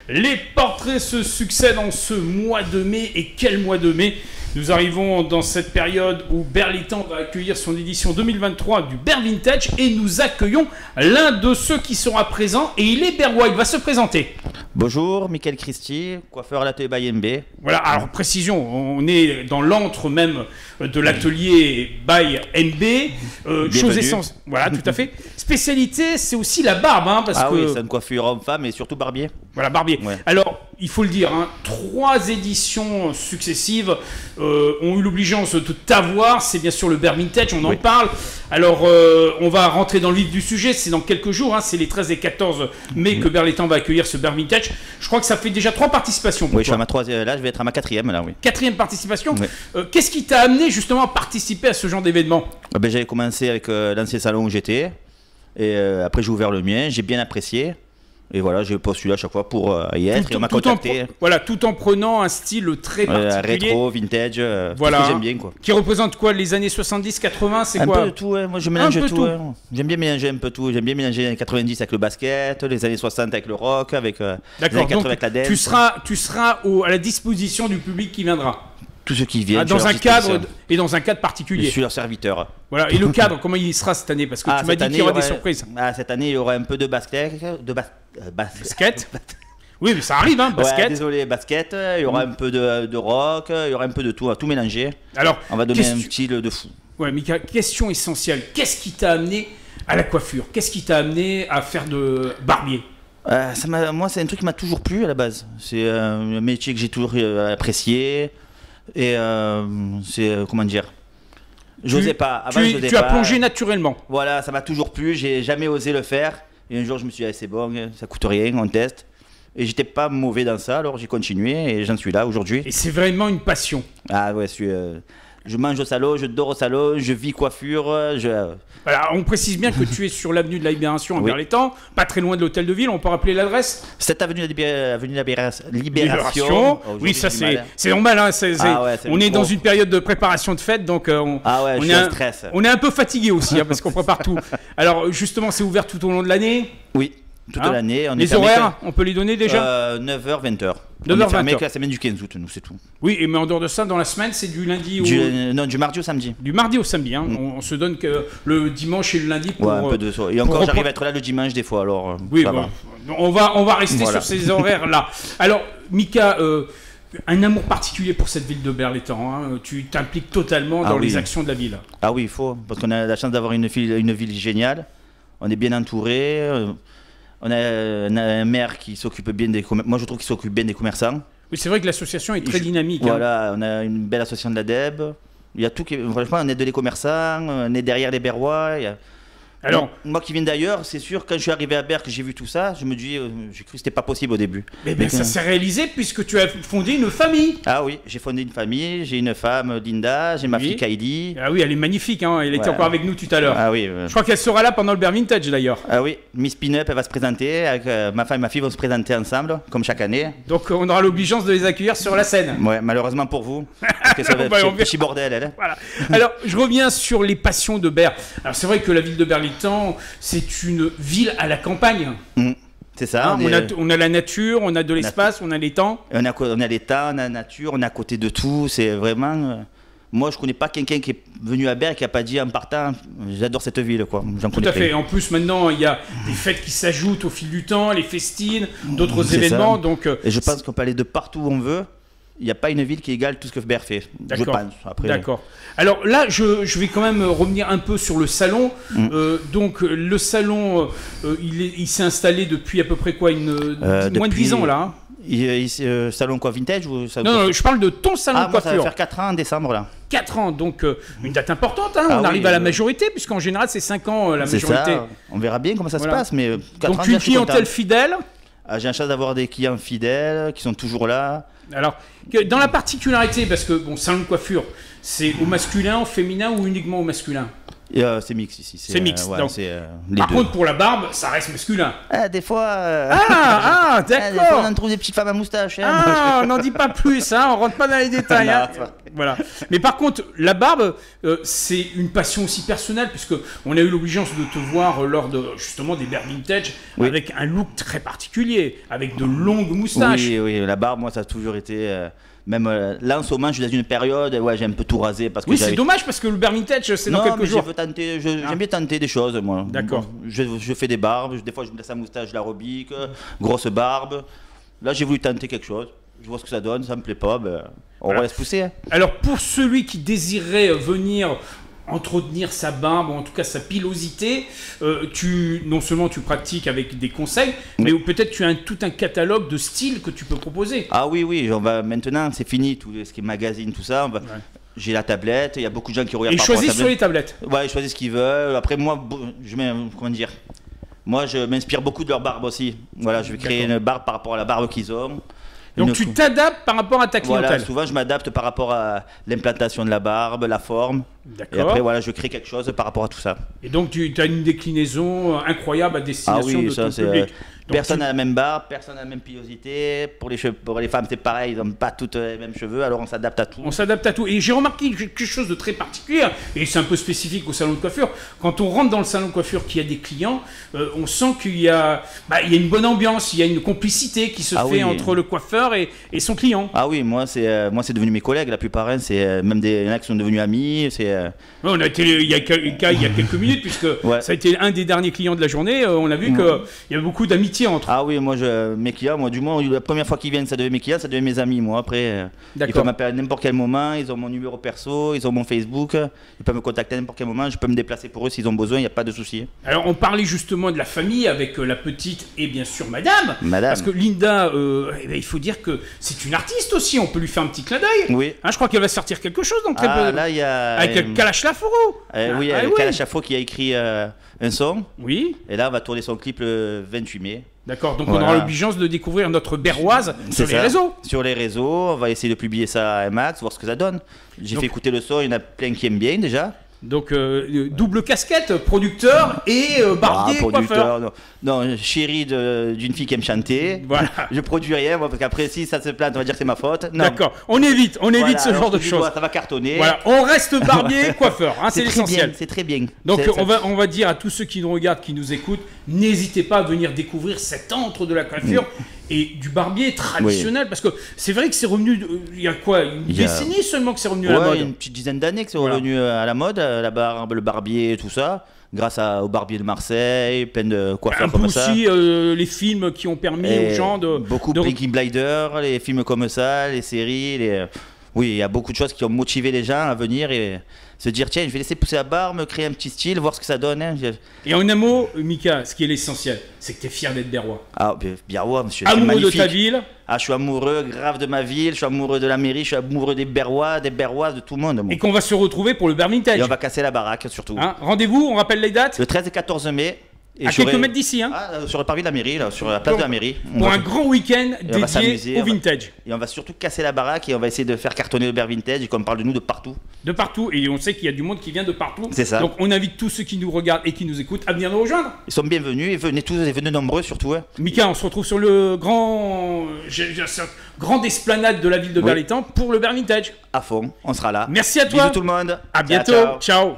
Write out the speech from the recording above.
Les portraits se succèdent en ce mois de mai. Et quel mois de mai! Nous arrivons dans cette période où Berlitan va accueillir son édition 2023 du Bear Vintage et nous accueillons l'un de ceux qui sera présent et il est berrois, il va se présenter. Bonjour, Michael Christie, coiffeur à l'atelier by MB. Voilà, alors précision, on est dans l'antre même de l'atelier by MB. Chose essentielle, voilà, tout à fait. Spécialité, c'est aussi la barbe, hein, parce que... oui, c'est une coiffure homme-femme et surtout barbier. Voilà, barbier. Ouais. Alors, il faut le dire, hein, 3 éditions successives ont eu l'obligeance de t'avoir. C'est bien sûr le Bear Vintage, on en parle. Alors, on va rentrer dans le vif du sujet. C'est dans quelques jours, hein, c'est les 13 et 14 mai que Berlitan va accueillir ce Bear Vintage. Je crois que ça fait déjà 3 participations pour toi. Je suis à ma 3e, là je vais être à ma 4e là, oui. 4e participation. Qu'est-ce qui t'a amené justement à participer à ce genre d'événement? J'avais commencé avec l'ancien salon où j'étais. Et après j'ai ouvert le mien, j'ai bien apprécié. Et voilà, j'ai postulé à chaque fois pour y être et on m'a contacté. Voilà, tout en prenant un style très particulier. Rétro, vintage, voilà. Tout ce que j'aime bien quoi. Qui représente quoi? Les années 70, 80, c'est quoi? Un peu de tout, hein. Moi je mélange tout. Hein. J'aime bien mélanger un peu tout. J'aime bien mélanger les années 90 avec le basket, les années 60 avec le rock, avec les années 80 avec la dance. Tu seras à la disposition du public qui viendra. Tous ceux qui viennent. Dans un cadre dans un cadre particulier. Je suis leur serviteur. Voilà. Et le cadre, comment il sera cette année? Parce que tu m'as dit qu'il y aura des surprises. Cette année, il y aura un peu de basket. Basket. Oui, mais ça arrive, hein, basket. Ouais, désolé, basket. Il y aura un peu de rock. Il y aura un peu de tout mélanger. Alors, on va donner un style de fou. Ouais, Mika, question essentielle. Qu'est-ce qui t'a amené à la coiffure? Qu'est-ce qui t'a amené à faire de barbier? Moi, c'est un truc qui m'a toujours plu à la base. C'est un métier que j'ai toujours apprécié. Et c'est comment dire, j'osais pas. Avant, tu as plongé naturellement. Voilà, ça m'a toujours plu. J'ai jamais osé le faire. Et un jour, je me suis dit, c'est bon, ça coûte rien, on teste. Et j'étais pas mauvais dans ça, alors j'ai continué et j'en suis là aujourd'hui. Et c'est vraiment une passion. Ah ouais, je mange au salon, je dors au salon, je vis coiffure. Voilà, on précise bien que tu es sur l'avenue de la Libération à Berlitan, pas très loin de l'hôtel de ville. On peut rappeler l'adresse? Cette avenue de la Libération. Oui, ça c'est normal. Hein, on est dans une période de préparation de fête, donc on est un peu fatigué aussi hein, parce qu'on prépare tout. Alors justement, c'est ouvert tout au long de l'année? Oui. Toute l'année. Les horaires, on peut les donner déjà? 9h, 20h. 9h, 20h. La semaine du 15 août, nous, c'est tout. Oui, mais en dehors de ça, dans la semaine, c'est du lundi au... Non, du mardi au samedi. Du mardi au samedi, hein. On se donne que le dimanche et le lundi pour... Ouais, un peu de ça. Et encore, j'arrive à être là le dimanche des fois, alors... Oui, bon, on va rester sur ces horaires-là. Alors, Mika... un amour particulier pour cette ville de Berlitan, hein. Tu t'impliques totalement dans les actions de la ville. Ah oui, il faut, parce qu'on a la chance d'avoir une ville géniale. On est bien entouré. On a un maire qui s'occupe bien des commerçants. Moi, je trouve qu'il s'occupe bien des commerçants. Oui, c'est vrai que l'association est très dynamique. Voilà, on a une belle association de la DEB. Il y a tout qui... Franchement, on aide les commerçants, on est derrière les Berrois. Alors, moi qui viens d'ailleurs, c'est sûr, quand je suis arrivé à Berck, j'ai vu tout ça, je me dis, j'ai cru que c'était pas possible au début. Mais ça s'est réalisé puisque tu as fondé une famille. Ah oui, j'ai fondé une famille, j'ai une femme, Linda, j'ai ma fille Kylie. Ah oui, elle est magnifique, hein. Elle était encore avec nous tout à l'heure. Ah oui. Je crois qu'elle sera là pendant le Bear Vintage d'ailleurs. Ah oui, Miss Pin-Up, elle va se présenter, avec ma femme et ma fille vont se présenter ensemble, comme chaque année. Donc on aura l'obligeance de les accueillir sur la scène. Ouais, malheureusement pour vous, parce que ça va être petit bordel, elle. Voilà. Alors, je reviens sur les passions de Bear. Alors c'est vrai que la ville de Berlitan, c'est une ville à la campagne. C'est ça. On a la nature, on a de l'espace, on a les temps. On a les temps, on a la nature, on est à côté de tout. C'est vraiment... Moi, je connais pas quelqu'un qui est venu à Berck qui a pas dit en partant, j'adore cette ville, quoi. Tout à fait. En plus, maintenant, il y a des fêtes qui s'ajoutent au fil du temps, les festines, d'autres événements. Donc, et je pense qu'on peut aller de partout où on veut. Il n'y a pas une ville qui égale tout ce que Berck fait, je pense. D'accord. Alors là, je vais quand même revenir un peu sur le salon. Donc le salon, il s'est installé depuis à peu près quoi, moins de 10 ans là, hein. Salon quoi, vintage ou Non, je parle de ton salon de coiffure. Ça va faire 4 ans en décembre là. 4 ans, donc une date importante, hein. On arrive à la majorité, puisqu'en général c'est 5 ans la majorité. Ça. On verra bien comment ça se passe, mais 4 donc une clientèle fidèle. J'ai la chance d'avoir des clients fidèles qui sont toujours là. Alors, dans la particularité, parce que bon, salon de coiffure, c'est au masculin, au féminin ou uniquement au masculin? C'est mix ici. C'est mix. Donc, par contre, pour la barbe, ça reste masculin. Des fois. D'accord. Des fois, on trouve des petites femmes à moustache. On n'en dit pas plus, hein, on rentre pas dans les détails. Voilà. Mais par contre, la barbe, c'est une passion aussi personnelle, puisque on a eu l'obligeance de te voir lors de justement des Bear Vintage, avec un look très particulier, avec de longues moustaches. Oui, la barbe, moi, ça a toujours été. Même là, en ce moment, je suis dans une période où j'ai un peu tout rasé. Parce que c'est dommage parce que le Bear Vintage, c'est dans quelques jours. J'aime bien tenter des choses, moi. D'accord. Je fais des barbes, des fois je me laisse la moustache, l'aérobic, grosse barbe. Là, j'ai voulu tenter quelque chose. Je vois ce que ça donne, ça me plaît pas, on va laisse pousser. Hein. Alors, pour celui qui désirait venir entretenir sa barbe, ou en tout cas sa pilosité, non seulement tu pratiques avec des conseils, mais peut-être tu as tout un catalogue de styles que tu peux proposer. Ah oui, maintenant c'est fini, tout ce qui est magazine, tout ça. J'ai la tablette, il y a beaucoup de gens qui regardent. Et ils choisissent sur les tablettes. Ouais, ils choisissent ce qu'ils veulent. Après, moi, moi, je m'inspire beaucoup de leur barbe aussi. Voilà, je vais créer une barbe par rapport à la barbe qu'ils ont. Donc tu t'adaptes par rapport à ta clientèle. Voilà, souvent je m'adapte par rapport à l'implantation de la barbe, la forme. D'accord. Et après, je crée quelque chose par rapport à tout ça. Et donc tu as une déclinaison incroyable à destination de ton public. Personne n'a la même barbe, personne n'a la même pilosité. Pour les femmes, c'est pareil, ils n'ont pas toutes les mêmes cheveux, alors on s'adapte à tout. On s'adapte à tout. Et j'ai remarqué quelque chose de très particulier, et c'est un peu spécifique au salon de coiffure. Quand on rentre dans le salon de coiffure, qu'il y a des clients, on sent qu'il y a une bonne ambiance, il y a une complicité qui se fait entre le coiffeur et son client. Ah oui, moi c'est devenu mes collègues, la plupart, hein, c'est même il y en a qui sont devenus amis. On a été il y a quelques minutes, puisque ça a été un des derniers clients de la journée. On a vu qu'il y a beaucoup d'amitié entre. Ah oui, moi mes clients, du moins la première fois qu'ils viennent, ça devait mes clients, ça devait mes amis. Moi après, ils peuvent m'appeler à n'importe quel moment, ils ont mon numéro perso, ils ont mon Facebook, ils peuvent me contacter à n'importe quel moment, je peux me déplacer pour eux s'ils ont besoin, il n'y a pas de souci. Alors on parlait justement de la famille avec la petite et bien sûr madame. Parce que Linda, il faut dire que c'est une artiste aussi, on peut lui faire un petit clin d'œil. Oui. Je crois qu'elle va sortir quelque chose dans très peu. Là, il y a avec Kalash Laforo. Oui, Kalash Laforo qui a écrit un son. Oui. Et là, on va tourner son clip le 28 mai. D'accord, donc on aura l'obligeance de découvrir notre berroise sur les réseaux. Sur les réseaux, on va essayer de publier ça à un max, voir ce que ça donne. J'ai fait écouter le son, il y en a plein qui aiment bien déjà. Donc double casquette, producteur et barbier, coiffeur. Non, chérie d'une fille qui aime chanter. Voilà. Je produis rien, moi, parce qu'après si ça se plante, on va dire que c'est ma faute. D'accord, on évite ce genre de choses. Ça va cartonner. Voilà, on reste barbier, coiffeur, c'est l'essentiel. C'est très bien. Donc on va dire à tous ceux qui nous regardent, qui nous écoutent, n'hésitez pas à venir découvrir cet antre de la coiffure. Et du barbier traditionnel, parce que c'est vrai que c'est revenu, il y a quoi, une décennie seulement que c'est revenu à la mode. Une petite dizaine d'années que c'est revenu à la mode, la barbe, le barbier, tout ça, grâce au barbier de Marseille, plein de coiffeurs comme ça. Aussi les films qui ont permis aux gens de... Beaucoup Peaky Blinders, les films comme ça, les séries, oui, il y a beaucoup de choses qui ont motivé les gens à venir et se dire tiens, je vais laisser pousser la barbe, me créer un petit style, voir ce que ça donne. Hein. Et en un mot, Mika, ce qui est l'essentiel, c'est que tu es fier d'être berrois. Ah, berrois, monsieur. Amoureux de ta ville. Ah, je suis amoureux grave de ma ville, je suis amoureux de la mairie, je suis amoureux des berrois, des berroises, de tout le monde. Et qu'on va se retrouver pour le Bear Vintage. Et on va casser la baraque surtout. Rendez-vous, on rappelle les dates. Le 13 et 14 mai. Et à quelques mètres d'ici. Sur le parvis de la mairie, là, sur la place de la mairie. Pour un grand week-end dédié au vintage. Et on va surtout casser la baraque et on va essayer de faire cartonner le Bear Vintage et qu'on parle de nous de partout. De partout. Et on sait qu'il y a du monde qui vient de partout. C'est ça. Donc on invite tous ceux qui nous regardent et qui nous écoutent à venir nous rejoindre. Ils sont bienvenus et venez tous et venez nombreux surtout. Hein. Mika, on se retrouve sur le grande esplanade de la ville de Berlétan pour le Bear Vintage. À fond, on sera là. Merci à toi. Bisous tout le monde. À bientôt. Ciao.